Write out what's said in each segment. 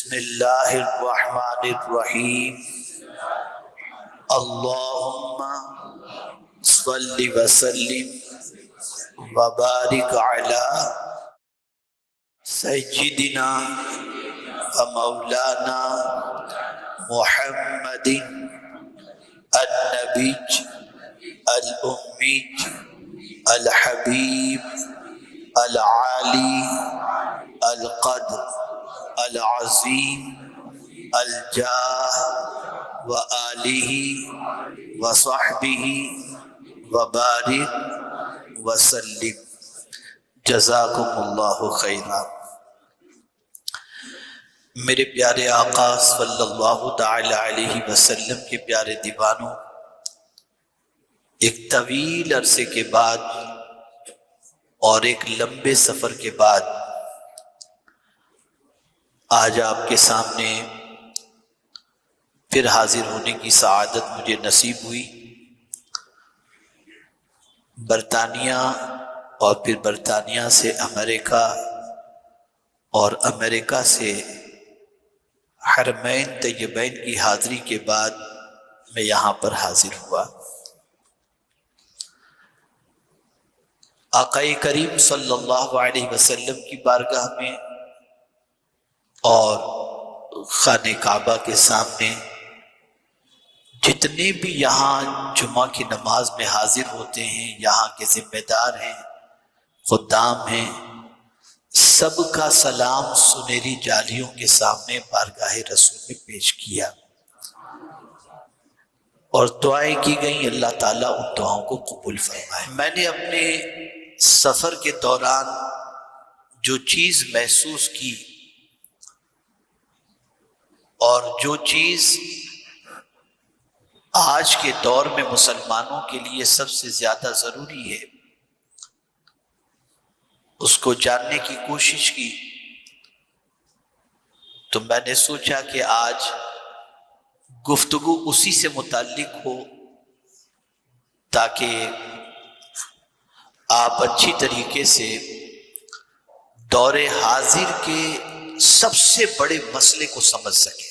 بسم اللہ الرحمن الرحیم اللہم صل وسلم وبارک علی سیدنا و مولانا محمد النبی الامی الحبیب العالی القدر العظیم الجاہ وآلہ وصحبہ وبارک وسلم جزاکم اللہ خیرا۔ میرے پیارے آقا صلی اللہ تعالی علیہ وسلم کے پیارے دیوانوں، ایک طویل عرصے کے بعد اور ایک لمبے سفر کے بعد آج آپ کے سامنے پھر حاضر ہونے کی سعادت مجھے نصیب ہوئی۔ برطانیہ اور پھر برطانیہ سے امریکہ اور امریکہ سے حرمین طیبین کی حاضری کے بعد میں یہاں پر حاضر ہوا۔ آقا کریم صلی اللہ علیہ وسلم کی بارگاہ میں اور خانہ کعبہ کے سامنے جتنے بھی یہاں جمعہ کی نماز میں حاضر ہوتے ہیں، یہاں کے ذمہ دار ہیں، خدام ہیں، سب کا سلام سنہری جالیوں کے سامنے بارگاہ رسول میں پیش کیا اور دعائیں کی گئیں۔ اللہ تعالیٰ ان دعاؤں کو قبول فرمائے۔ میں نے اپنے سفر کے دوران جو چیز محسوس کی اور جو چیز آج کے دور میں مسلمانوں کے لیے سب سے زیادہ ضروری ہے، اس کو جاننے کی کوشش کی، تو میں نے سوچا کہ آج گفتگو اسی سے متعلق ہو تاکہ آپ اچھی طریقے سے دور حاضر کے سب سے بڑے مسئلے کو سمجھ سکیں۔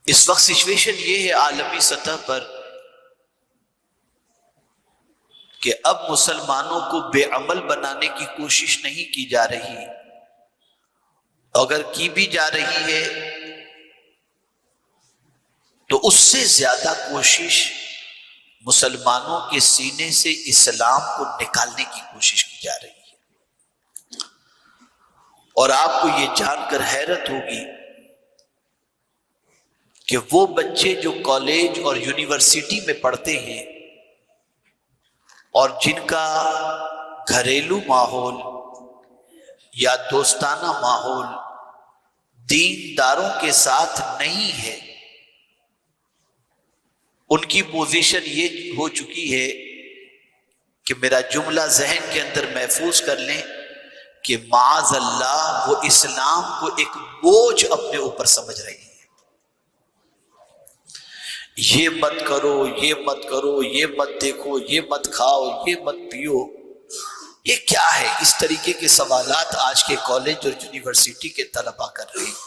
اس وقت سچویشن یہ ہے عالمی سطح پر کہ اب مسلمانوں کو بے عمل بنانے کی کوشش نہیں کی جا رہی، اگر کی بھی جا رہی ہے تو اس سے زیادہ کوشش مسلمانوں کے سینے سے اسلام کو نکالنے کی کوشش کی جا رہی ہے۔ اور آپ کو یہ جان کر حیرت ہوگی کہ وہ بچے جو کالج اور یونیورسٹی میں پڑھتے ہیں اور جن کا گھریلو ماحول یا دوستانہ ماحول دینداروں کے ساتھ نہیں ہے، ان کی پوزیشن یہ ہو چکی ہے کہ میرا جملہ ذہن کے اندر محفوظ کر لیں کہ معاذ اللہ وہ اسلام کو ایک بوجھ اپنے اوپر سمجھ رہے ہیں۔ یہ مت کرو، یہ مت کرو، یہ مت دیکھو، یہ مت کھاؤ، یہ مت پیو، یہ کیا ہے؟ اس طریقے کے سوالات آج کے کالج اور یونیورسٹی کے طلباء کر رہے ہیں۔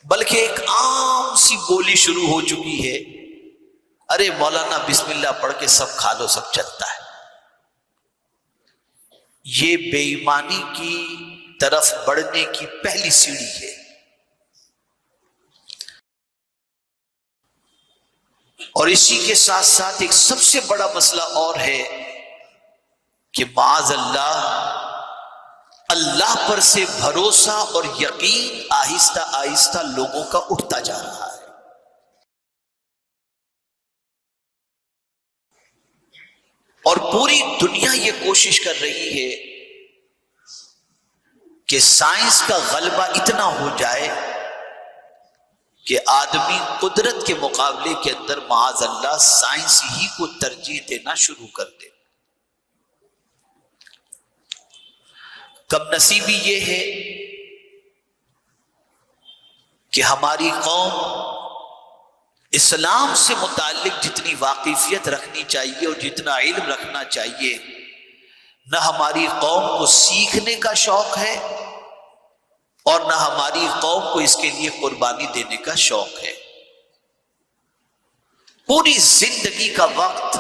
بلکہ ایک عام سی بولی شروع ہو چکی ہے، ارے مولانا بسم اللہ پڑھ کے سب کھا لو، سب چلتا ہے۔ یہ بے ایمانی کی طرف بڑھنے کی پہلی سیڑھی ہے۔ اور اسی کے ساتھ ساتھ ایک سب سے بڑا مسئلہ اور ہے کہ معاذ اللہ پر سے بھروسہ اور یقین آہستہ آہستہ لوگوں کا اٹھتا جا رہا ہے۔ اور پوری دنیا یہ کوشش کر رہی ہے کہ سائنس کا غلبہ اتنا ہو جائے کہ آدمی قدرت کے مقابلے کے اندر معاذ اللہ سائنس ہی کو ترجیح دینا شروع کر دے۔ کم نصیبی یہ ہے کہ ہماری قوم اسلام سے متعلق جتنی واقفیت رکھنی چاہیے اور جتنا علم رکھنا چاہیے، نہ ہماری قوم کو سیکھنے کا شوق ہے اور نہ ہماری قوم کو اس کے لیے قربانی دینے کا شوق ہے۔ پوری زندگی کا وقت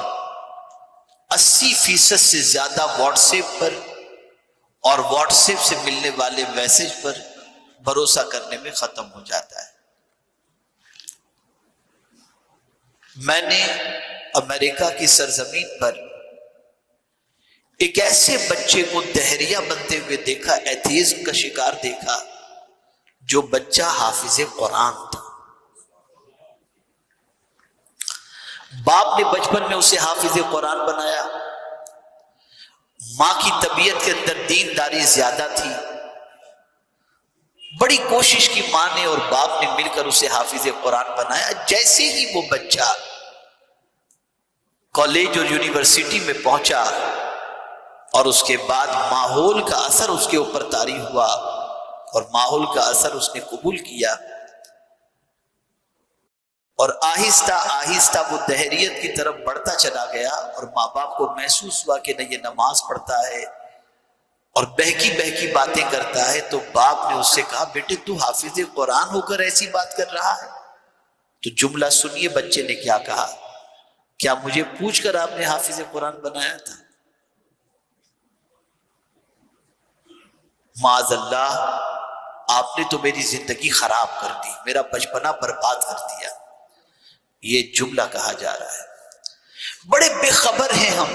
80% سے زیادہ واٹس ایپ پر اور واٹس ایپ سے ملنے والے میسج پر بھروسہ کرنے میں ختم ہو جاتا ہے۔ میں نے امریکہ کی سرزمین پر ایک ایسے بچے کو دہریہ بنتے ہوئے دیکھا، ایتھیزم کا شکار دیکھا، جو بچہ حافظ قرآن تھا۔ باپ نے بچپن میں اسے حافظ قرآن بنایا، ماں کی طبیعت کے اندر دینداری زیادہ تھی، بڑی کوشش کی ماں نے اور باپ نے مل کر اسے حافظ قرآن بنایا۔ جیسے ہی وہ بچہ کالج اور یونیورسٹی میں پہنچا اور اس کے بعد ماحول کا اثر اس کے اوپر طاری ہوا اور ماحول کا اثر اس نے قبول کیا، اور آہستہ آہستہ وہ دہریت کی طرف بڑھتا چلا گیا، اور ماں باپ کو محسوس ہوا کہ نہ یہ نماز پڑھتا ہے اور بہکی بہکی باتیں کرتا ہے۔ تو باپ نے اس سے کہا، بیٹے تو حافظ قرآن ہو کر ایسی بات کر رہا ہے؟ تو جملہ سنیے بچے نے کیا کہا، کیا مجھے پوچھ کر آپ نے حافظ قرآن بنایا تھا؟ معاذ اللہ، آپ نے تو میری زندگی خراب کر دی، میرا بچپنا برباد کر دیا۔ یہ جملہ کہا جا رہا ہے۔ بڑے بے خبر ہیں ہم،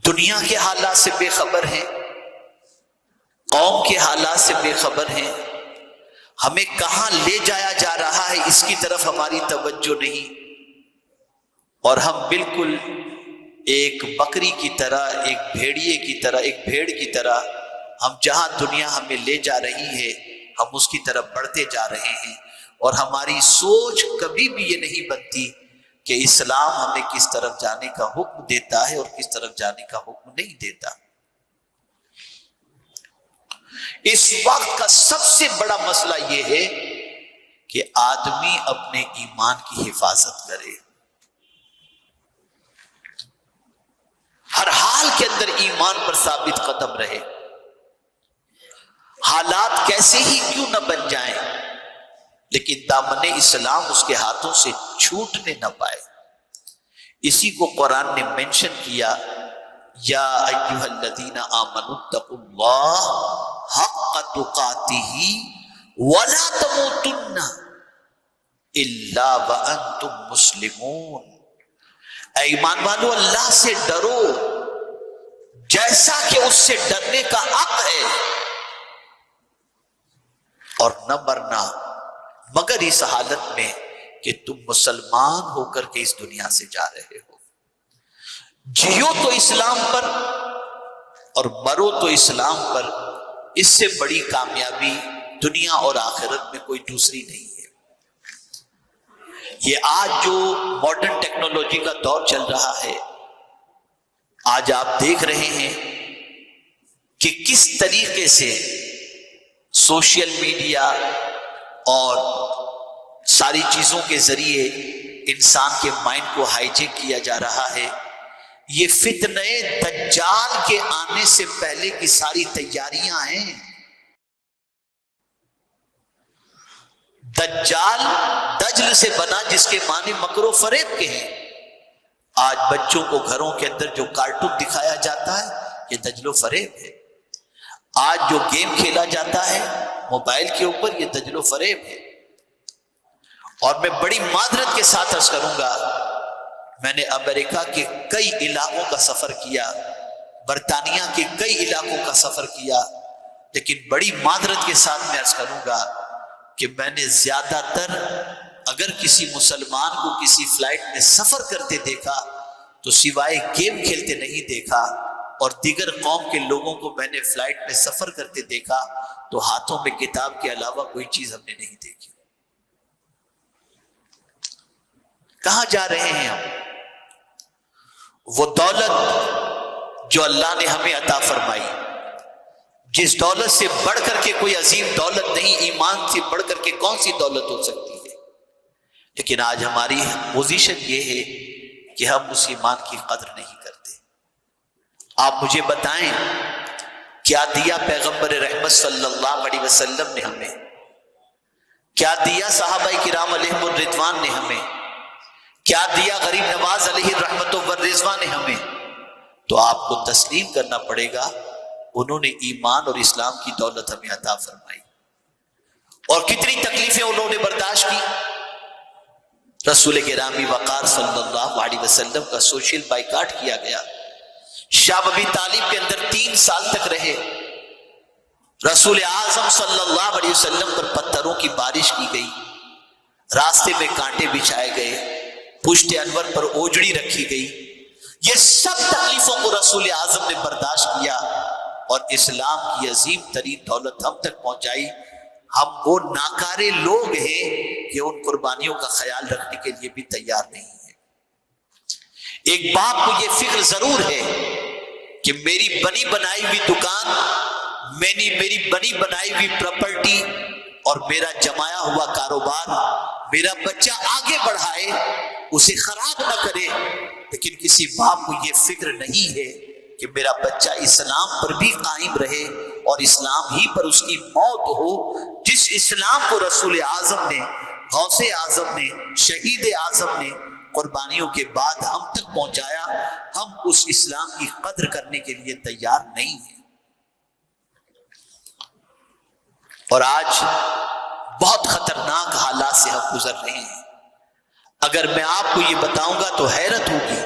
دنیا کے حالات سے بے خبر ہیں، قوم کے حالات سے بے خبر ہیں، ہمیں کہاں لے جایا جا رہا ہے اس کی طرف ہماری توجہ نہیں، اور ہم بالکل ایک بکری کی طرح، ایک بھیڑیے کی طرح، ایک بھیڑ کی طرح، ہم جہاں دنیا ہمیں لے جا رہی ہے ہم اس کی طرف بڑھتے جا رہے ہیں، اور ہماری سوچ کبھی بھی یہ نہیں بنتی کہ اسلام ہمیں کس طرف جانے کا حکم دیتا ہے اور کس طرف جانے کا حکم نہیں دیتا۔ اس وقت کا سب سے بڑا مسئلہ یہ ہے کہ آدمی اپنے ایمان کی حفاظت کرے، ہر حال کے اندر ایمان پر ثابت قدم رہے، حالات کیسے ہی کیوں نہ بن جائیں لیکن دامن اسلام اس کے ہاتھوں سے چھوٹنے نہ پائے۔ اسی کو قرآن نے مینشن کیا، یا ایھا الذین آمنوا اتقوا اللہ حق تقاتہ ولا تموتن الا وانتم مسلمون۔ اے ایمان والو، اللہ سے ڈرو جیسا کہ اس سے ڈرنے کا حق ہے، اور نہ مرنا مگر اس حالت میں کہ تم مسلمان ہو کر کے اس دنیا سے جا رہے ہو۔ جیو تو اسلام پر اور مرو تو اسلام پر، اس سے بڑی کامیابی دنیا اور آخرت میں کوئی دوسری نہیں ہے۔ یہ آج جو ماڈرن ٹیکنالوجی کا دور چل رہا ہے، آج آپ دیکھ رہے ہیں کہ کس طریقے سے سوشل میڈیا اور ساری چیزوں کے ذریعے انسان کے مائنڈ کو ہائی جیک کیا جا رہا ہے۔ یہ فتنہ دجال کے آنے سے پہلے کی ساری تیاریاں ہیں۔ دجال دجل سے بنا، جس کے معنی مکر و فریب کے ہیں۔ آج بچوں کو گھروں کے اندر جو کارٹون دکھایا جاتا ہے یہ دجل و فریب ہے۔ آج جو گیم کھیلا جاتا ہے موبائل کے اوپر یہ دجل و فریب ہے۔ اور میں بڑی معذرت کے ساتھ عرض کروں گا، میں نے امریکہ کے کئی علاقوں کا سفر کیا، برطانیہ کے کئی علاقوں کا سفر کیا، لیکن بڑی معذرت کے ساتھ میں عرض کروں گا کہ میں نے زیادہ تر اگر کسی مسلمان کو کسی فلائٹ میں سفر کرتے دیکھا تو سوائے گیم کھیلتے نہیں دیکھا، اور دیگر قوم کے لوگوں کو میں نے فلائٹ میں سفر کرتے دیکھا تو ہاتھوں میں کتاب کے علاوہ کوئی چیز ہم نے نہیں دیکھی۔ کہاں جا رہے ہیں ہم؟ وہ دولت جو اللہ نے ہمیں عطا فرمائی، جس دولت سے بڑھ کر کے کوئی عظیم دولت نہیں، ایمان سے بڑھ کر کے کون سی دولت ہو سکتی ہے، لیکن آج ہماری پوزیشن یہ ہے کہ ہم اس ایمان کی قدر نہیں کرتے۔ آپ مجھے بتائیں کیا دیا پیغمبر رحمت صلی اللہ علیہ وسلم نے ہمیں، کیا دیا صحابہ کرام علیہم الرضوان نے ہمیں، کیا دیا غریب نواز علیہ الرحمت والرضوان نے ہمیں؟ تو آپ کو تسلیم کرنا پڑے گا انہوں نے ایمان اور اسلام کی دولت ہمیں عطا فرمائی، اور کتنی تکلیفیں انہوں نے برداشت کی۔ رسول گرامی وقار صلی اللہ علیہ وسلم کا سوشل بائیکاٹ کیا گیا، شام ابی طالب کے اندر 3 سال تک رہے، رسول اعظم صلی اللہ علیہ وسلم پر پتھروں کی بارش کی گئی، راستے میں کانٹے بچھائے گئے، پشت انور پر اوجڑی رکھی گئی، یہ سب تکلیفوں کو رسول اعظم نے برداشت کیا اور اسلام کی عظیم ترین دولت ہم تک پہنچائی۔ ہم وہ ناکارے لوگ ہیں کہ ان قربانیوں کا خیال رکھنے کے لیے بھی تیار نہیں ہیں۔ ایک باپ کو یہ فکر ضرور ہے کہ میری بنی بنائی ہوئی دکان، میری بنی بنائی ہوئی پراپرٹی اور میرا جمایا ہوا کاروبار میرا بچہ آگے بڑھائے، اسے خراب نہ کرے، لیکن کسی باپ کو یہ فکر نہیں ہے کہ میرا بچہ اسلام پر بھی قائم رہے اور اسلام ہی پر اس کی موت ہو۔ جس اسلام کو رسول اعظم نے، غوث اعظم نے، شہید اعظم نے قربانیوں کے بعد ہم تک پہنچایا، ہم اس اسلام کی قدر کرنے کے لیے تیار نہیں ہیں۔ اور آج بہت خطرناک حالات سے ہم گزر رہے ہیں۔ اگر میں آپ کو یہ بتاؤں گا تو حیرت ہوگی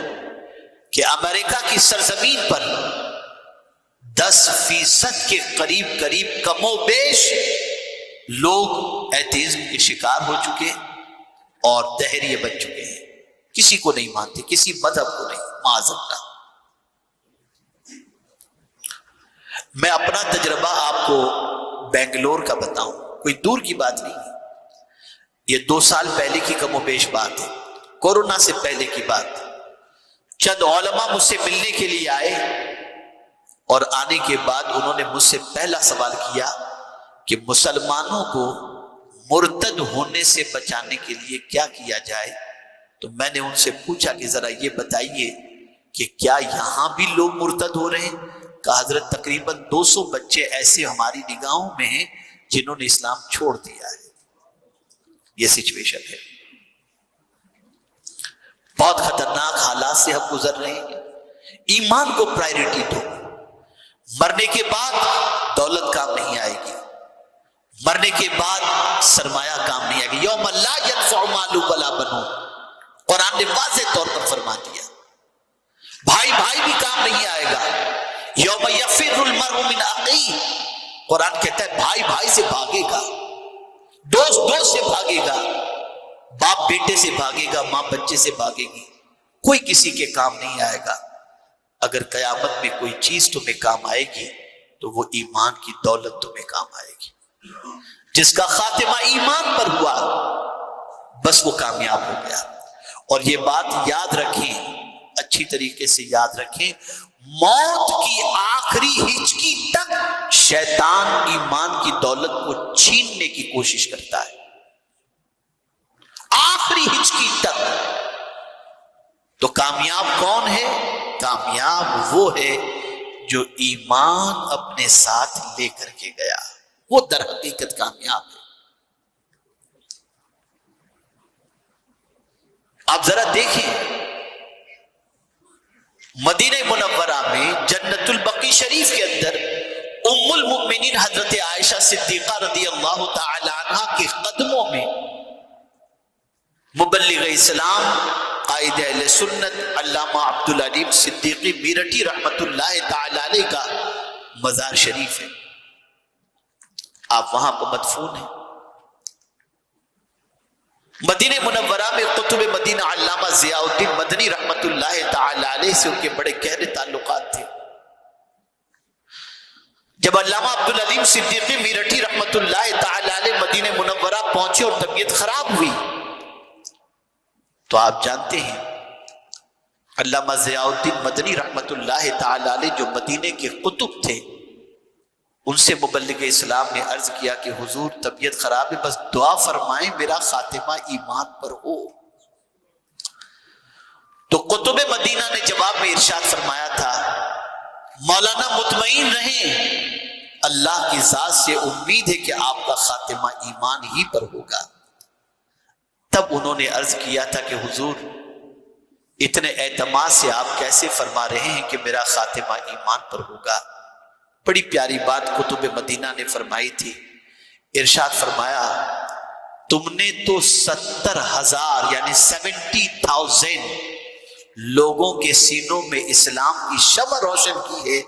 کہ امریکہ کی سرزمین پر 10% کے قریب کم و بیش لوگ ایتھیزم کے شکار ہو چکے اور دہریے بن چکے ہیں، کسی کو نہیں مانتے، کسی مذہب کو نہیں، معاذ اللہ۔ میں اپنا تجربہ آپ کو بنگلور کا بتاؤں، کوئی دور کی بات نہیں ہے، یہ 2 سال پہلے کی کم و بیش بات ہے، کورونا سے پہلے کی بات۔ چند علماء مجھ سے ملنے کے لیے آئے اور آنے کے بعد انہوں نے مجھ سے پہلا سوال کیا کہ مسلمانوں کو مرتد ہونے سے بچانے کے لیے کیا کیا جائے؟ تو میں نے ان سے پوچھا کہ ذرا یہ بتائیے کہ کیا یہاں بھی لوگ مرتد ہو رہے ہیں؟ کہا حضرت تقریباً 200 بچے ایسے ہماری نگاہوں میں ہیں جنہوں نے اسلام چھوڑ دیا ہے۔ یہ سچویشن ہے، بہت خطرناک حالات سے ہم گزر رہے ہیں۔ ایمان کو پرائیورٹی دو، مرنے کے بعد دولت کام نہیں آئے گی، مرنے کے بعد سرمایہ کام نہیں آئے گی۔ یوم لا ينفع مال ولا بنون، قرآن نے واضح طور پر فرما دیا، بھائی بھی کام نہیں آئے گا۔ یوم یفر المرء من اخیہ، قرآن کہتا ہے بھائی سے بھاگے گا، دوست سے بھاگے گا، باپ بیٹے سے بھاگے گا، ماں بچے سے بھاگے گی، کوئی کسی کے کام نہیں آئے گا۔ اگر قیامت میں کوئی چیز تمہیں کام آئے گی تو وہ ایمان کی دولت تمہیں کام آئے گی۔ جس کا خاتمہ ایمان پر ہوا بس وہ کامیاب ہو گیا۔ اور یہ بات یاد رکھیں، اچھی طریقے سے یاد رکھیں، موت کی آخری ہچکی تک شیطان ایمان کی دولت کو چھیننے کی کوشش کرتا ہے، آخری ہچکی تک۔ تو کامیاب کون ہے؟ کامیاب وہ ہے جو ایمان اپنے ساتھ لے کر کے گیا، وہ در حقیقت کامیاب ہے۔ آپ ذرا دیکھیں مدینہ منورہ میں جنت البقیع شریف کے اندر ام المؤمنین حضرت عائشہ صدیقہ رضی اللہ تعالی عنہ کے قدموں میں مبلغ اسلام قائد اہل سنت علامہ عبدالعلیم صدیقی میرٹھی رحمت اللہ تعالی علیہ کا مزار شریف ہے، آپ وہاں پر مدفون ہیں۔ مدینہ منورہ میں قطب مدینہ علامہ ضیاء الدین مدنی رحمت اللہ تعالی علیہ سے ان کے بڑے گہرے تعلقات تھے۔ جب علامہ عبدالعلیم صدیقی میرٹھی رحمت اللہ تعالی علیہ مدینہ منورہ پہنچے اور طبیعت خراب ہوئی تو آپ جانتے ہیں علامہ ضیاء الدین مدنی رحمت اللہ تعالی علیہ جو مدینے کے قطب تھے، ان سے مبلغ اسلام نے عرض کیا کہ حضور طبیعت خراب ہے، بس دعا فرمائیں میرا خاتمہ ایمان پر ہو۔ تو قطب مدینہ نے جواب میں ارشاد فرمایا تھا مولانا مطمئن رہیں، اللہ کی ذات سے امید ہے کہ آپ کا خاتمہ ایمان ہی پر ہوگا۔ تب انہوں نے عرض کیا تھا کہ حضور اتنے اعتماد سے آپ کیسے فرما رہے ہیں کہ میرا خاتمہ ایمان پر ہوگا؟ بڑی پیاری بات کتب مدینہ نے فرمائی تھی۔ ارشاد فرمایا تم نے تو 70,000 یعنی 70,000 لوگوں کے سینوں میں اسلام کی شمع روشن کی ہے،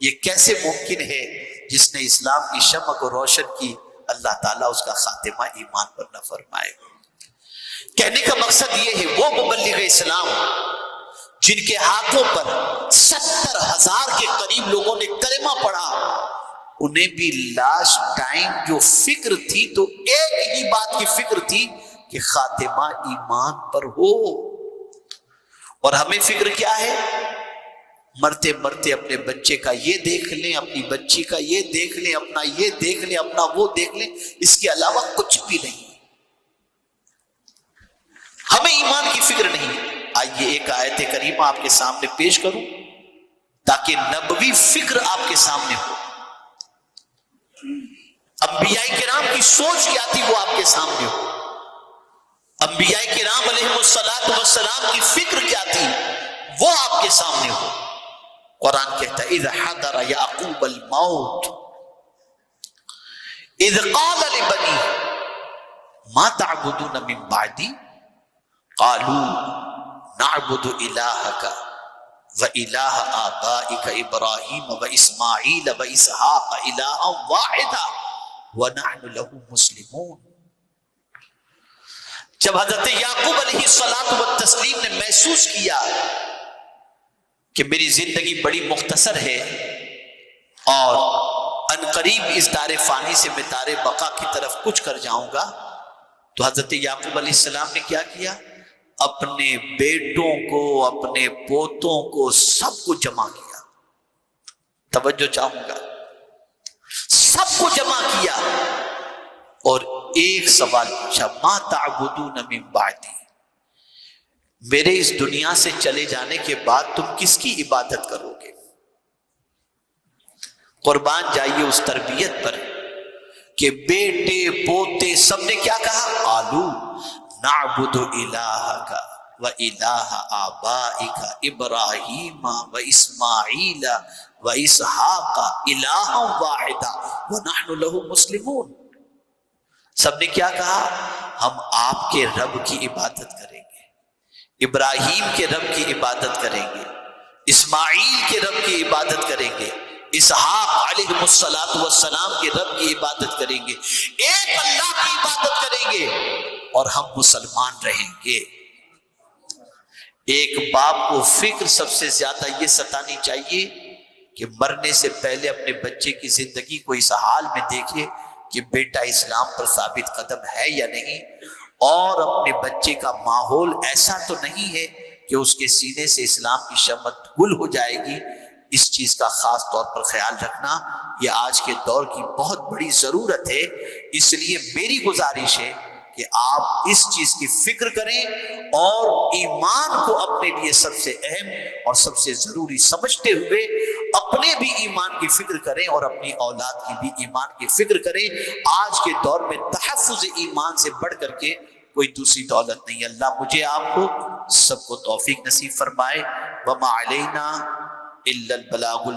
یہ کیسے ممکن ہے؟ جس نے اسلام کی شمع کو روشن کی اللہ تعالیٰ اس کا خاتمہ ایمان پر نہ فرمائے۔ کہنے کا مقصد یہ ہے وہ مبلغ اسلام جن کے ہاتھوں پر 70,000 کے قریب لوگوں نے کلمہ پڑھا، انہیں بھی لاسٹ ٹائم جو فکر تھی تو ایک ہی بات کی فکر تھی کہ خاتمہ ایمان پر ہو۔ اور ہمیں فکر کیا ہے؟ مرتے مرتے اپنے بچے کا یہ دیکھ لیں، اپنی بچی کا یہ دیکھ لیں، اپنا یہ دیکھ لیں، اپنا وہ دیکھ لیں، اس کے علاوہ کچھ بھی نہیں۔ ہمیں ایمان کی فکر نہیں۔ آئیے ایک آیت کریمہ آپ کے سامنے پیش کروں تاکہ نبوی فکر آپ کے سامنے ہو، انبیاء کرام کی سوچ کیا تھی وہ آپ کے سامنے ہو، انبیاء کرام علیہ السلام کی فکر کیا تھی وہ آپ کے سامنے ہو۔ قرآن کہتا ہے اذ حضر یعقوب الموت اذ قال لبنیہ ما تعبدون من بعدی قالوا نعبد الہک وَإِلَٰهَ آبَائِكَ إِبْرَاهِيمَ وَإِسْمَاعِيلَ وَإِسْحَاقَ إِلَٰهًا وَاحِدًا وَنَحْنُ لَهُ مُسْلِمُونَ۔ جب حضرت یعقوب علیہ السلام نے محسوس کیا کہ میری زندگی بڑی مختصر ہے اور عنقریب اس دار فانی سے میں دار بقا کی طرف کچھ کر جاؤں گا، تو حضرت یعقوب علیہ السلام نے کیا کیا؟ اپنے بیٹوں کو، اپنے پوتوں کو، سب کو جمع کیا۔ توجہ چاہوں گا، سب کو جمع کیا اور ایک سوال پوچھا ما تعبدون من بعدی، میرے اس دنیا سے چلے جانے کے بعد تم کس کی عبادت کرو گے؟ قربان جائیے اس تربیت پر کہ بیٹے پوتے سب نے کیا کہا؟ قالو نعبد الہک وَإِلَٰهَ آبَائِكَ إِبْرَاهِيمَ وَإِسْمَاعِيلَ وَإِسْحَاقَ إِلَٰهًا وَاحِدًا وَنَحْنُ لَهُ مُسْلِمُونَ۔ سب نے کیا کہا؟ ہم آپ کے رب کی عبادت کریں گے، ابراہیم کے رب کی عبادت کریں گے، اسماعیل کے رب کی عبادت کریں گے، اسحاق علیہ السلام کے رب کی عبادت کریں گے، ایک اللہ کی عبادت کریں گے اور ہم مسلمان رہیں گے۔ ایک باپ کو فکر سب سے زیادہ یہ ستانی چاہیے کہ مرنے سے پہلے اپنے بچے کی زندگی کو اس حال میں دیکھے کہ بیٹا اسلام پر ثابت قدم ہے یا نہیں، اور اپنے بچے کا ماحول ایسا تو نہیں ہے کہ اس کے سینے سے اسلام کی شمع گل ہو جائے گی۔ اس چیز کا خاص طور پر خیال رکھنا یہ آج کے دور کی بہت بڑی ضرورت ہے۔ اس لیے میری گزارش ہے کہ آپ اس چیز کی فکر کریں اور ایمان کو اپنے لیے سب سے اہم اور سب سے ضروری سمجھتے ہوئے اپنے بھی ایمان کی فکر کریں اور اپنی اولاد کی بھی ایمان کی فکر کریں۔ آج کے دور میں تحفظ ایمان سے بڑھ کر کے کوئی دوسری دولت نہیں۔ اللہ مجھے آپ کو سب کو توفیق نصیب فرمائے۔ وما علینا الا البلاغ